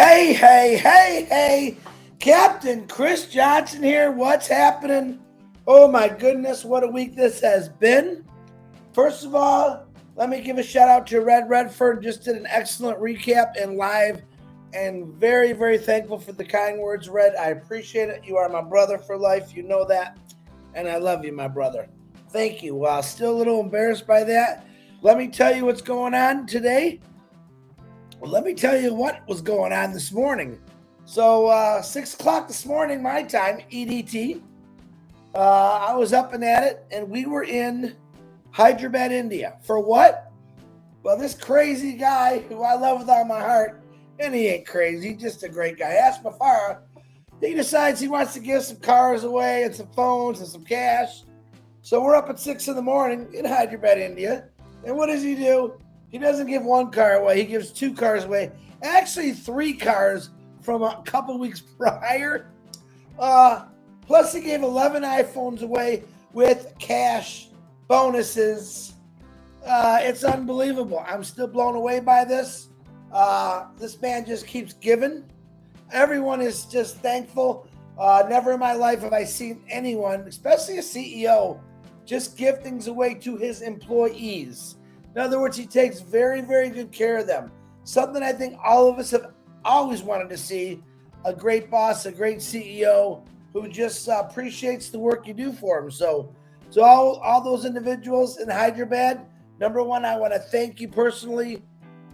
Hey, Captain Chris Johnson here. What's happening? Oh my goodness, what a week this has been. First of all, let me give a shout out to Red Redford. Just did an excellent recap and live, and very, very thankful for the kind words, Red. I appreciate it. You are my brother for life. You know that. And I love you, my brother. Thank you. Still a little embarrassed by that. Let me tell you what's going on today. Well, let me tell you what was going on this morning. So 6 o'clock this morning, my time, EDT, I was up and at it, and we were in Hyderabad, India. For what? Well, this crazy guy who I love with all my heart, and he ain't crazy, just a great guy, Asmafara, he decides he wants to give some cars away and some phones and some cash. So we're up at 6 in the morning in Hyderabad, India. And what does he do? He doesn't give one car away. He gives 2 cars away. Actually, 3 cars from a couple weeks prior. Plus, he gave 11 iPhones away with cash bonuses. It's unbelievable. I'm still blown away by this. This man just keeps giving. Everyone is just thankful. Never in my life have I seen anyone, especially a CEO, just give things away to his employees. In other words, he takes very, very good care of them. Something I think all of us have always wanted to see. A great boss, a great CEO who just appreciates the work you do for him. So all those individuals in Hyderabad, number one, I want to thank you personally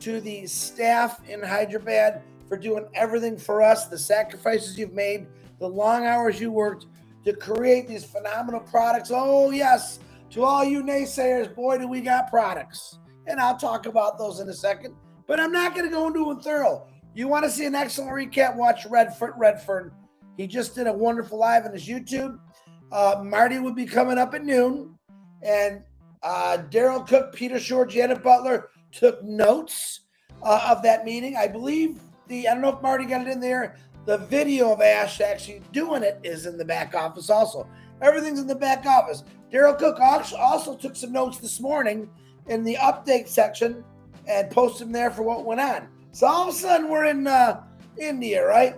to the staff in Hyderabad for doing everything for us, the sacrifices you've made, the long hours you worked to create these phenomenal products. Oh, yes. To all you naysayers, boy, do we got products. And I'll talk about those in a second. But I'm not going to go into them thorough. You want to see an excellent recap, watch Redford. He just did a wonderful live on his YouTube. Marty will be coming up at noon. And Daryl Cook, Peter Shore, Janet Butler took notes of that meeting. I believe I don't know if Marty got it in there. The video of Ash actually doing it is in the back office also. Everything's in the back office. Daryl Cook also took some notes this morning in the update section and posted them there for what went on. So all of a sudden we're in India, right?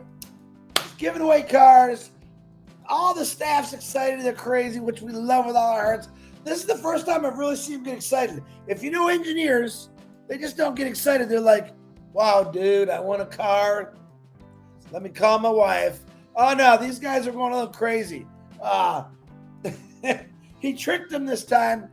Giving away cars. All the staff's excited. They're crazy, which we love with all our hearts. This is the first time I've really seen them get excited. If you know engineers, they just don't get excited. They're like, wow, dude, I want a car. Let me call my wife. Oh, no, these guys are going a little crazy. He tricked him this time.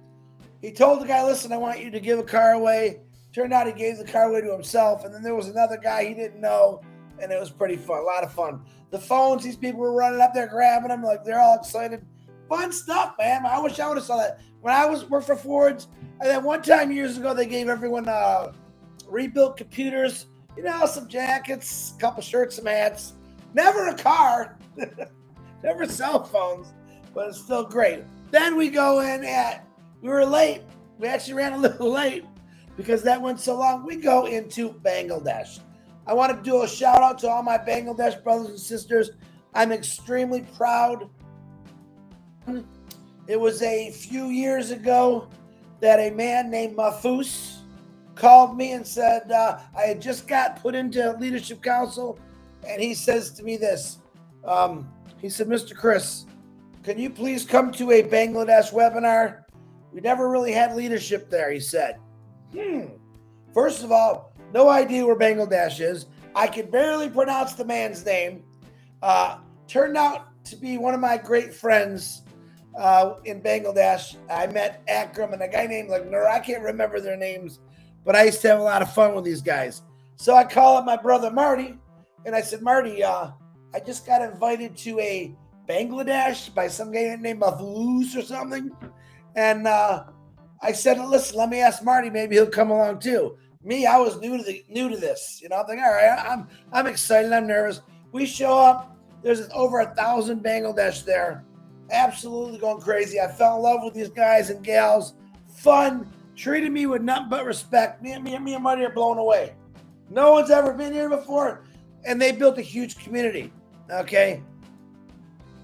He told the guy, listen, I want you to give a car away. Turned out he gave the car away to himself. And then there was another guy he didn't know. And it was pretty fun, a lot of fun. The phones, these people were running up there, grabbing them. Like, they're all excited. Fun stuff, man. I wish I would have saw that. When I worked for Fords, and then one time years ago, they gave everyone rebuilt computers, some jackets, a couple shirts, some hats. Never a car. Never cell phones, but it's still great. Then we go in we were late. We actually ran a little late because that went so long. We go into Bangladesh. I want to do a shout out to all my Bangladesh brothers and sisters. I'm extremely proud. It was a few years ago that a man named Mahfouz called me and said, I had just got put into leadership council, and he says to me this. He said, Mr. Chris, can you please come to a Bangladesh webinar? We never really had leadership there, he said. First of all, no idea where Bangladesh is. I could barely pronounce the man's name. Turned out to be one of my great friends in Bangladesh. I met Akram and a guy named Nur. I can't remember their names, but I used to have a lot of fun with these guys. So I call up my brother Marty, and I said, Marty, I just got invited to a Bangladesh by some guy named Mahfouz or something. And I said, listen, let me ask Marty, maybe he'll come along too. Me, I was new to this. I'm thinking, all right, I'm excited, I'm nervous. We show up, there's over 1,000 Bangladesh there. Absolutely going crazy. I fell in love with these guys and gals. Fun, treated me with nothing but respect. Me and Marty are blown away. No one's ever been here before. And they built a huge community. Okay.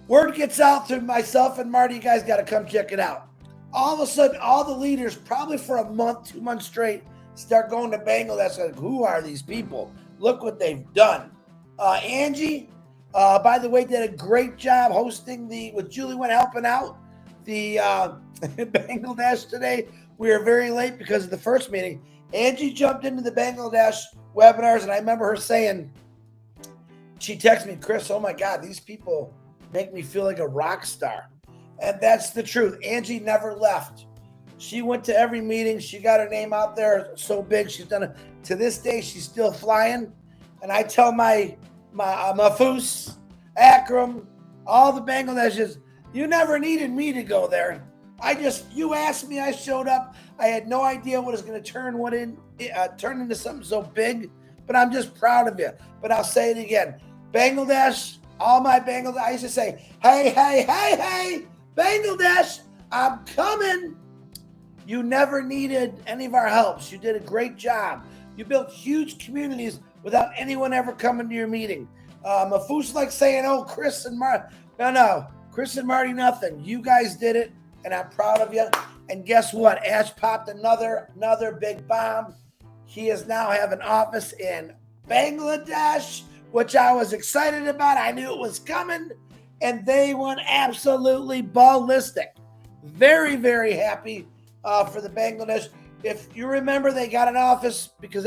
Word gets out through myself and Marty, you guys got to come check it out. All of a sudden, all the leaders, probably for a month, 2 months straight, start going to Bangladesh. Like, who are these people? Look what they've done. Angie, by the way, did a great job hosting with Julie went helping out the Bangladesh today. We were very late because of the first meeting. Angie jumped into the Bangladesh webinars, and I remember her saying, she texted me, Chris, oh my God, these people make me feel like a rock star. And that's the truth. Angie never left. She went to every meeting. She got her name out there so big. She's done it. To this day, she's still flying. And I tell my Mafus, Akram, all the Bangladeshis, you never needed me to go there. You asked me, I showed up. I had no idea what was going to turn into something so big, but I'm just proud of you. But I'll say it again. Bangladesh, all my Bangladesh, I used to say, hey, Bangladesh, I'm coming. You never needed any of our helps. You did a great job. You built huge communities without anyone ever coming to your meeting. Mafus like saying, oh, Chris and Marty. No, Chris and Marty, nothing. You guys did it, and I'm proud of you. And guess what? Ash popped another big bomb. He is now have an office in Bangladesh, which I was excited about. I knew it was coming, and they went absolutely ballistic. Very, very happy for the Bangladesh. If you remember, they got an office because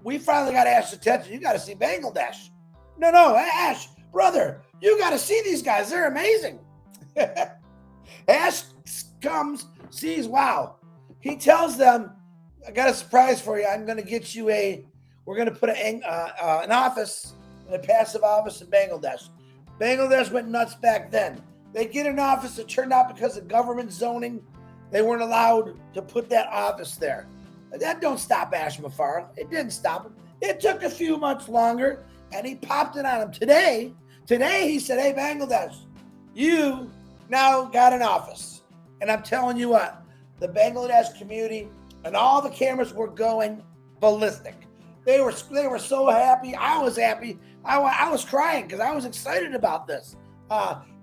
we finally got Ash's attention. You got to see Bangladesh. No, Ash, brother, you got to see these guys. They're amazing. Ash comes, sees, wow. He tells them, I got a surprise for you. I'm going to get you we're going to put an office, a passive office in Bangladesh. Bangladesh went nuts back then. They get an office. It turned out because of government zoning, they weren't allowed to put that office there. That don't stop Ash Mafar. It didn't stop him. It took a few months longer, and he popped it on him. Today he said, hey, Bangladesh, you now got an office. And I'm telling you what, the Bangladesh community and all the cameras were going ballistic. They were so happy. I was happy. I was crying because I was excited about this.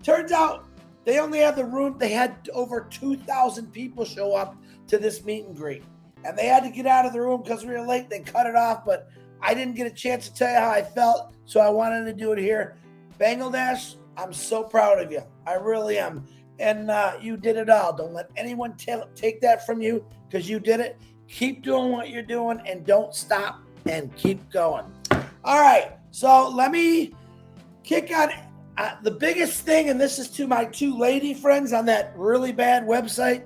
Turns out they only had the room. They had over 2,000 people show up to this meet and greet. And they had to get out of the room because we were late. They cut it off, but I didn't get a chance to tell you how I felt, so I wanted to do it here. Bangladesh, I'm so proud of you. I really am. And you did it all. Don't let anyone take that from you because you did it. Keep doing what you're doing and don't stop and keep going. All right, so let me kick on the biggest thing, and this is to my two lady friends on that really bad website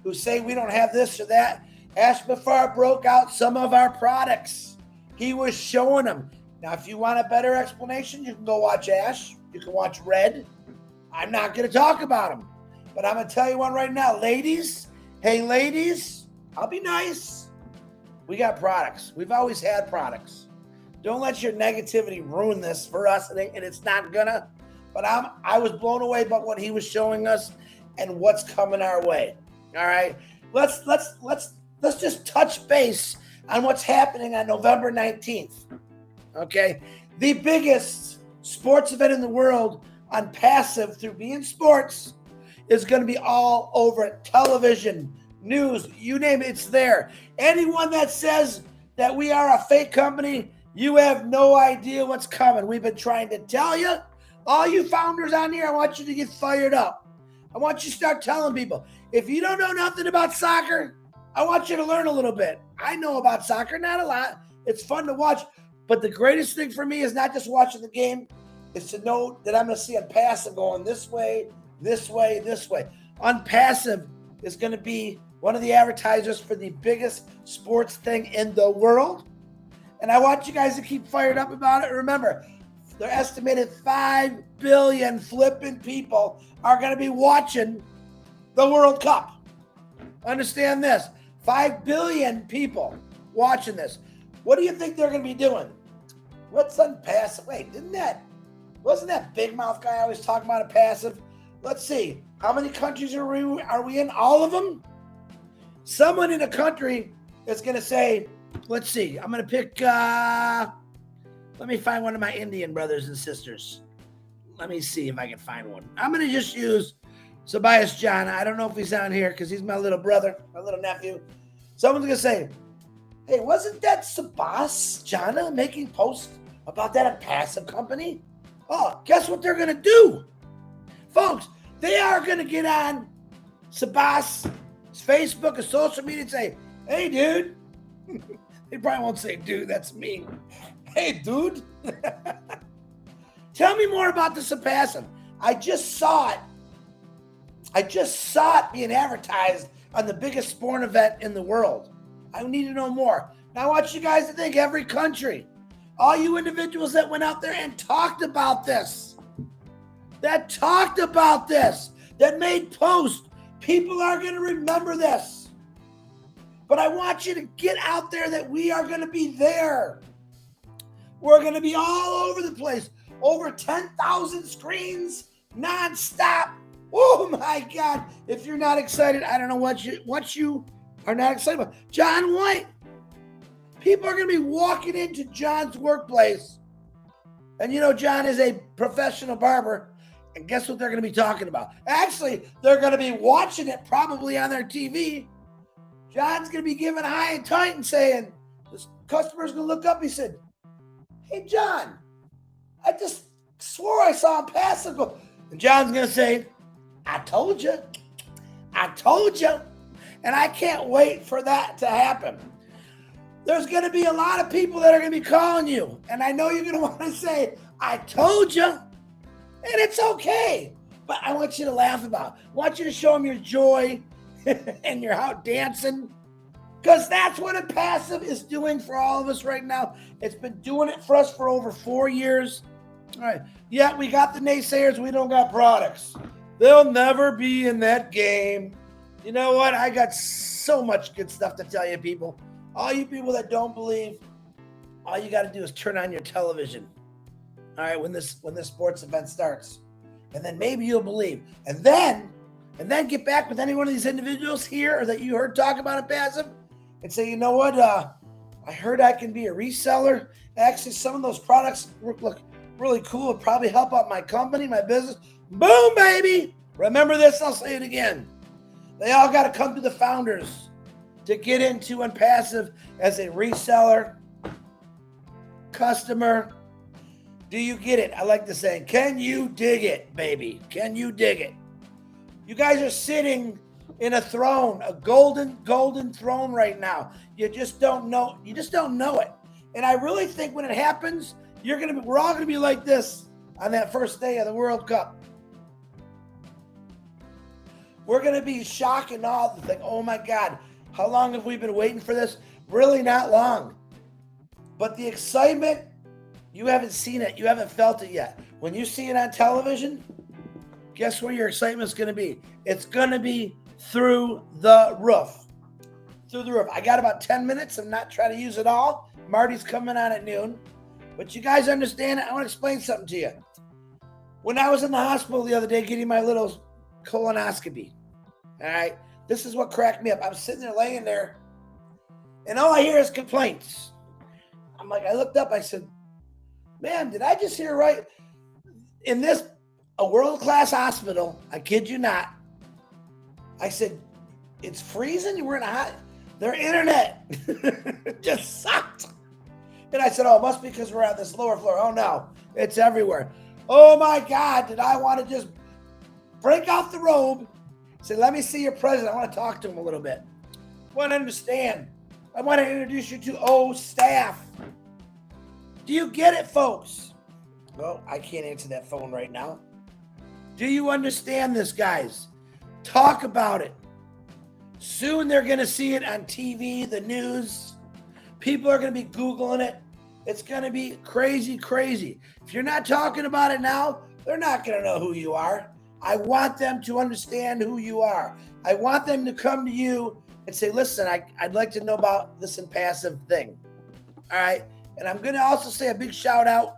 who say we don't have this or that. Ash Mafar broke out some of our products. He was showing them. Now, if you want a better explanation, you can go watch Ash. You can watch Red. I'm not going to talk about them, but I'm going to tell you one right now. Ladies, hey, ladies, I'll be nice. We got products. We've always had products. Don't let your negativity ruin this for us, and it's not gonna. But I was blown away by what he was showing us and what's coming our way. All right, let's just touch base on what's happening on November 19th. Okay, the biggest sports event in the world Onpassive through beIN Sports is going to be all over television, news, you name it, it's there. Anyone that says that we are a fake company, you have no idea what's coming. We've been trying to tell you. All you founders on here, I want you to get fired up. I want you to start telling people. If you don't know nothing about soccer, I want you to learn a little bit. I know about soccer, not a lot. It's fun to watch. But the greatest thing for me is not just watching the game. It's to know that I'm going to see Onpassive going this way, this way, this way. Onpassive is going to be one of the advertisers for the biggest sports thing in the world. And I want you guys to keep fired up about it. Remember, they're estimated 5 billion flipping people are going to be watching the World Cup. Understand this. 5 billion people watching this. What do you think they're going to be doing? What's Onpassive? Wait, wasn't that big mouth guy always talking about Onpassive? Let's see. How many countries are we in? All of them? Someone in a country is going to say, let's see. I'm going to pick, let me find one of my Indian brothers and sisters. Let me see if I can find one. I'm going to just use Sabias Jana. I don't know if he's on here because he's my little brother, my little nephew. Someone's going to say, hey, wasn't that Sabias Jana making posts about that Onpassive company? Oh, guess what they're going to do? Folks, they are going to get on Sabas' Facebook and social media and say, hey, dude. They probably won't say, dude, that's me. Hey, dude. Tell me more about this Onpassive. I just saw it being advertised on the biggest sporting event in the world. I need to know more. Now I want you guys to think, every country, all you individuals that went out there and talked about this, that made posts, people are going to remember this. But I want you to get out there that we are going to be there. We're going to be all over the place. Over 10,000 screens, nonstop. Oh my God. If you're not excited, I don't know what you are not excited about. John White. People are going to be walking into John's workplace. And John is a professional barber. And guess what they're going to be talking about? Actually, they're going to be watching it probably on their TV. John's going to be giving high and tight and saying, this customer's going to look up. He said, hey, John, I just swore I saw Onpassive go. And John's going to say, I told you. And I can't wait for that to happen. There's going to be a lot of people that are going to be calling you. And I know you're going to want to say, I told you. And it's okay. But I want you to laugh about it. I want you to show them your joy and your out dancing. Because that's what Onpassive is doing for all of us right now. It's been doing it for us for over 4 years. All right. Yeah, we got the naysayers. We don't got products. They'll never be in that game. You know what? I got so much good stuff to tell you, people. All you people that don't believe, all you got to do is turn on your television. All right, when this sports event starts. And then maybe you'll believe. And then get back with any one of these individuals here or that you heard talk about Onpassive and say, you know what? I heard I can be a reseller. Actually, some of those products look really cool. It'll probably help out my company, my business. Boom, baby. Remember this, I'll say it again. They all got to come to the founders to get into Onpassive as a reseller, customer. Do you get it? I like to say, can you dig it, baby? Can you dig it? You guys are sitting in a throne, a golden throne right now. You just don't know. You just don't know it. And I really think when it happens, we're all gonna be like this on that first day of the World Cup. We're gonna be shocked and awed and think, oh my God, how long have we been waiting for this? Really not long. But the excitement, you haven't seen it. You haven't felt it yet. When you see it on television, guess where your excitement's going to be? It's going to be through the roof. Through the roof. I got about 10 minutes. I'm not trying to use it all. Marty's coming on at noon. But you guys understand it. I want to explain something to you. When I was in the hospital the other day getting my little colonoscopy, all right, this is what cracked me up. I'm sitting there laying there, and all I hear is complaints. I looked up. I said, man, did I just hear right? In a world-class hospital, I kid you not, I said, it's freezing? We're in their internet just sucked. And I said, oh, it must be because we're at this lower floor. Oh, no, it's everywhere. Oh, my God, did I want to just break off the robe, say, let me see your president. I want to talk to him a little bit. I want to understand. I want to introduce you to staff. Do you get it, folks? Well, I can't answer that phone right now. Do you understand this, guys? Talk about it. Soon they're going to see it on TV, the news. People are going to be Googling it. It's going to be crazy, crazy. If you're not talking about it now, they're not going to know who you are. I want them to understand who you are. I want them to come to you and say, listen, I'd like to know about this Onpassive thing. All right. And I'm going to also say a big shout out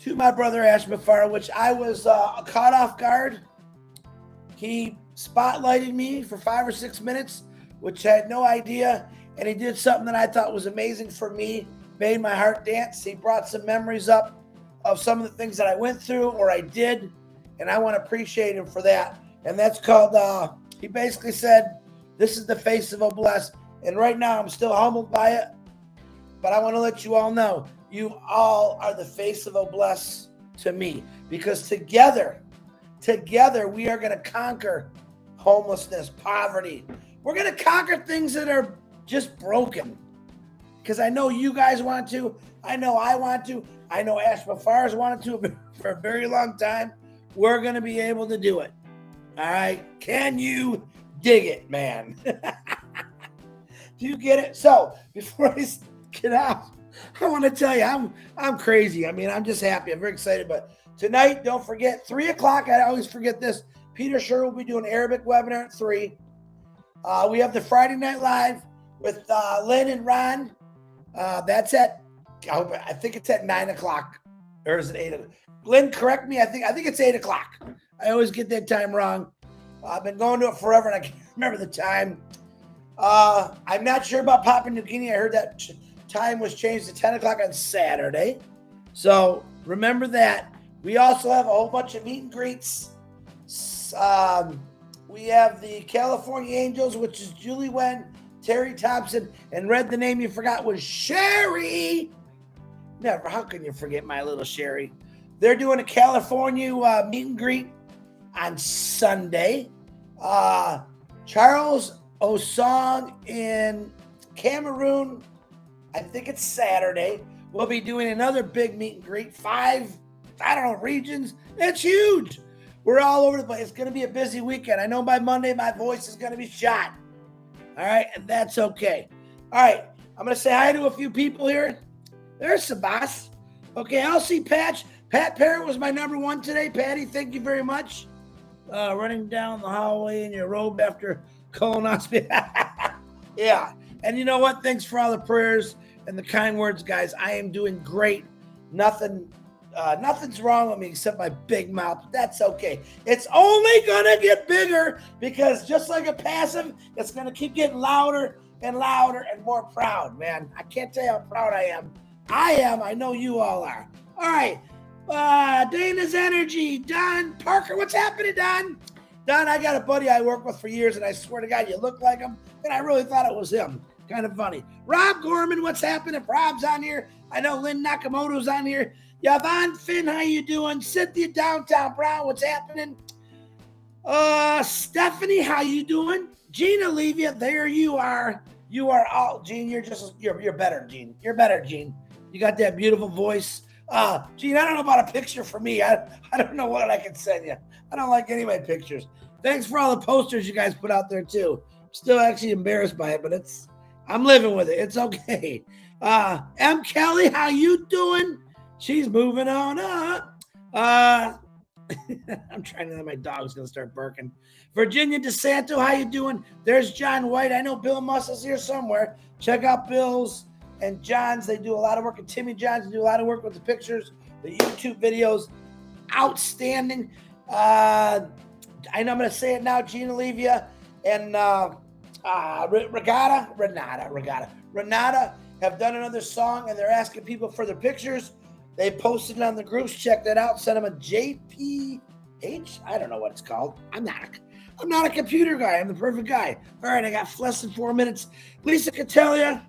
to my brother, Ash Mafara, which I was caught off guard. He spotlighted me for 5 or 6 minutes, which I had no idea. And he did something that I thought was amazing for me, made my heart dance. He brought some memories up of some of the things that I went through or I did. And I want to appreciate him for that. And that's called, he basically said, this is the face of OFounders. And right now I'm still humbled by it. But I want to let you all know, you all are the face of OBless to me, because together we are going to conquer homelessness, poverty. We're going to conquer things that are just broken. Because I know you guys want to. I know I want to. I know Ash Mafar's wanted to for a very long time. We're going to be able to do it. All right. Can you dig it, man? Do you get it? So before I get out, I want to tell you, I'm crazy. I mean, I'm just happy. I'm very excited. But tonight, don't forget, 3 o'clock. I always forget this. Peter Sher will be doing Arabic webinar at 3. We have the Friday Night Live with Lynn and Ron. That's at, I think it's at 9 o'clock. Or is it 8 o'clock? Lynn, correct me. I think it's 8 o'clock. I always get that time wrong. I've been going to it forever, and I can't remember the time. I'm not sure about Papua New Guinea. I heard that time was changed to 10 o'clock on Saturday. So remember that. We also have a whole bunch of meet and greets. We have the California Angels, which is Julie Wen, Terry Thompson, and the name you forgot was Sherry. Never. How can you forget my little Sherry? They're doing a California meet and greet on Sunday. Charles Osong in Cameroon, I think it's Saturday. We'll be doing another big meet and greet. 5, regions. It's huge. We're all over the place. It's going to be a busy weekend. I know by Monday my voice is going to be shot. All right, and that's okay. All right, I'm going to say hi to a few people here. There's Sabas. Okay, I'll see Patch. Pat Parent was my number 1 today. Patty, thank you very much. Running down the hallway in your robe after colonoscopy. Yeah, and you know what? Thanks for all the prayers and the kind words, guys. I am doing great. Nothing's wrong with me except my big mouth. That's okay. It's only going to get bigger because just like a passive, it's going to keep getting louder and louder and more proud, man. I can't tell you how proud I am. I know you all are. All right. Dana's Energy. Don Parker. What's happening, Don? Don, I got a buddy I work with for years, and I swear to God, you look like him. And I really thought it was him. Kind of funny. Rob Gorman, what's happening? Rob's on here. I know Lynn Nakamoto's on here. Yvonne Finn, how you doing? Cynthia Downtown Brown, what's happening? Stephanie, how you doing? Gina Levia, there you are. You are all, Gene, you're better, Gene. You're better, Gene. You got that beautiful voice. Gene, I don't know about a picture for me. I don't know what I can send you. I don't like any of my pictures. Thanks for all the posters you guys put out there too. I'm still actually embarrassed by it, but I'm living with it. It's okay. M. Kelly, how you doing? She's moving on up. I'm trying to, my dog's going to start barking. Virginia DeSanto, how you doing? There's John White. I know Bill Mussel's here somewhere. Check out Bill's and John's. They do a lot of work. And Timmy John's do a lot of work with the pictures, the YouTube videos. Outstanding. I know I'm going to say it now. Gina Levia and Renata have done another song, and they're asking people for their pictures. They posted it on the groups. Check that out. Send them a JPH. I don't know what it's called. I'm not a computer guy. I'm the perfect guy. All right, I got less than 4 minutes. Lisa Catellia.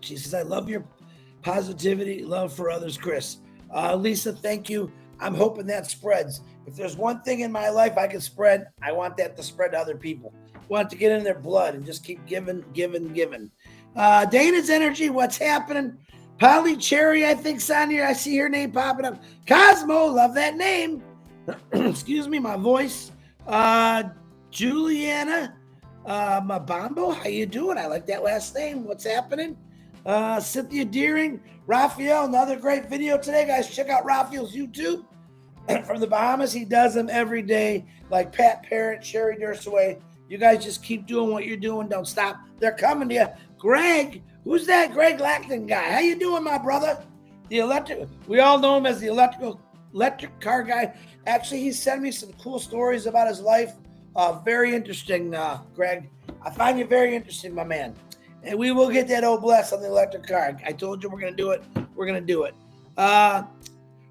She says, I love your positivity, love for others, Chris. Lisa, thank you. I'm hoping that spreads. If there's one thing in my life I can spread, I want that to spread to other people. I want it to get in their blood and just keep giving. Dana's Energy, what's happening? Polly Cherry, I think, is on here. I see her name popping up. Cosmo, love that name. Excuse me, my voice. Juliana Mabambo, how you doing? I like that last name. What's happening? Cynthia Deering, Raphael, another great video today, guys. Check out Raphael's YouTube from the Bahamas. He does them every day, like Pat Parrott, Sherry Dursaway. You guys just keep doing what you're doing. Don't stop. They're coming to you. Greg, who's that Greg Lackton guy? How you doing, my brother? We all know him as the electric car guy. Actually, he sent me some cool stories about his life. Very interesting, Greg. I find you very interesting, my man. And we will get that OBless on the electric car. I told you we're going to do it. We're going to do it.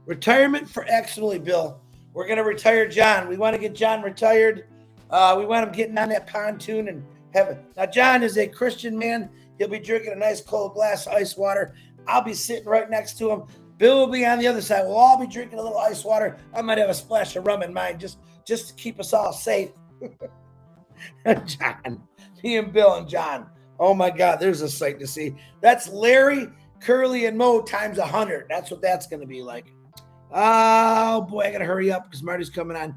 Retirement for Exley, Bill. We're going to retire John. We want to get John retired. We want him getting on that pontoon and heaven. Now, John is a Christian man. He'll be drinking a nice cold glass of ice water. I'll be sitting right next to him. Bill will be on the other side. We'll all be drinking a little ice water. I might have a splash of rum in mine just to keep us all safe. John, me and Bill and John. Oh my God, there's a sight to see. That's Larry, Curly, and Mo times 100. That's what that's going to be like. Oh boy, I got to hurry up because Marty's coming on.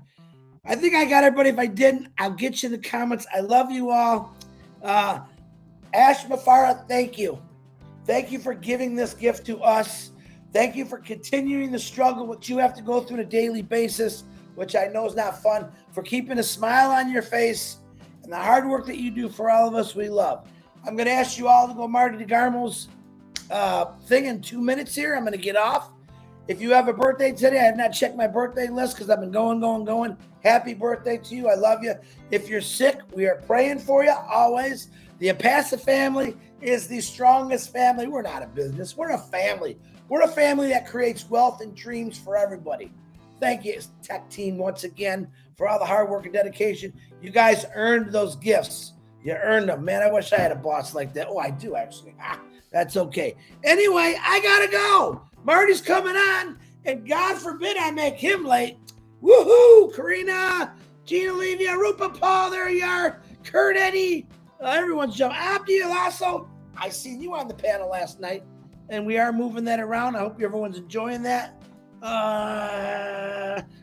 I think I got everybody. If I didn't, I'll get you in the comments. I love you all. Ash Mafara, thank you. Thank you for giving this gift to us. Thank you for continuing the struggle which you have to go through on a daily basis, which I know is not fun, for keeping a smile on your face and the hard work that you do for all of us we love. I'm going to ask you all to go Marty DeGarmo's thing in 2 minutes here. I'm going to get off. If you have a birthday today, I have not checked my birthday list because I've been going. Happy birthday to you. I love you. If you're sick, we are praying for you always. The Onpassive family is the strongest family. We're not a business. We're a family. We're a family that creates wealth and dreams for everybody. Thank you, tech team, once again, for all the hard work and dedication. You guys earned those gifts. You earned them. Man, I wish I had a boss like that. Oh, I do, actually. That's okay. Anyway, I got to go. Marty's coming on, and God forbid I make him late. Woohoo! Karina, Gina Levia, Rupa Paul, there you are. Kurt Eddie, everyone's jumping. Abdi Alasso, I seen you on the panel last night, and we are moving that around. I hope everyone's enjoying that.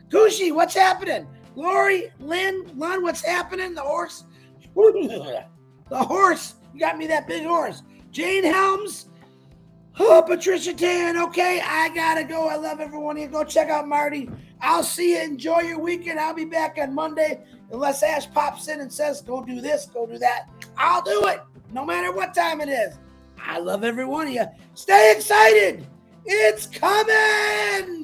Gushi, what's happening? Lori, Lynn, what's happening? The horse. The horse. You got me that big horse. Jane Helms. Oh, Patricia Tan. Okay, I gotta go. I love everyone here. Go check out Marty. I'll see you. Enjoy your weekend. I'll be back on Monday. Unless Ash pops in and says, go do this, go do that. I'll do it. No matter what time it is. I love every one of you. Stay excited. It's coming.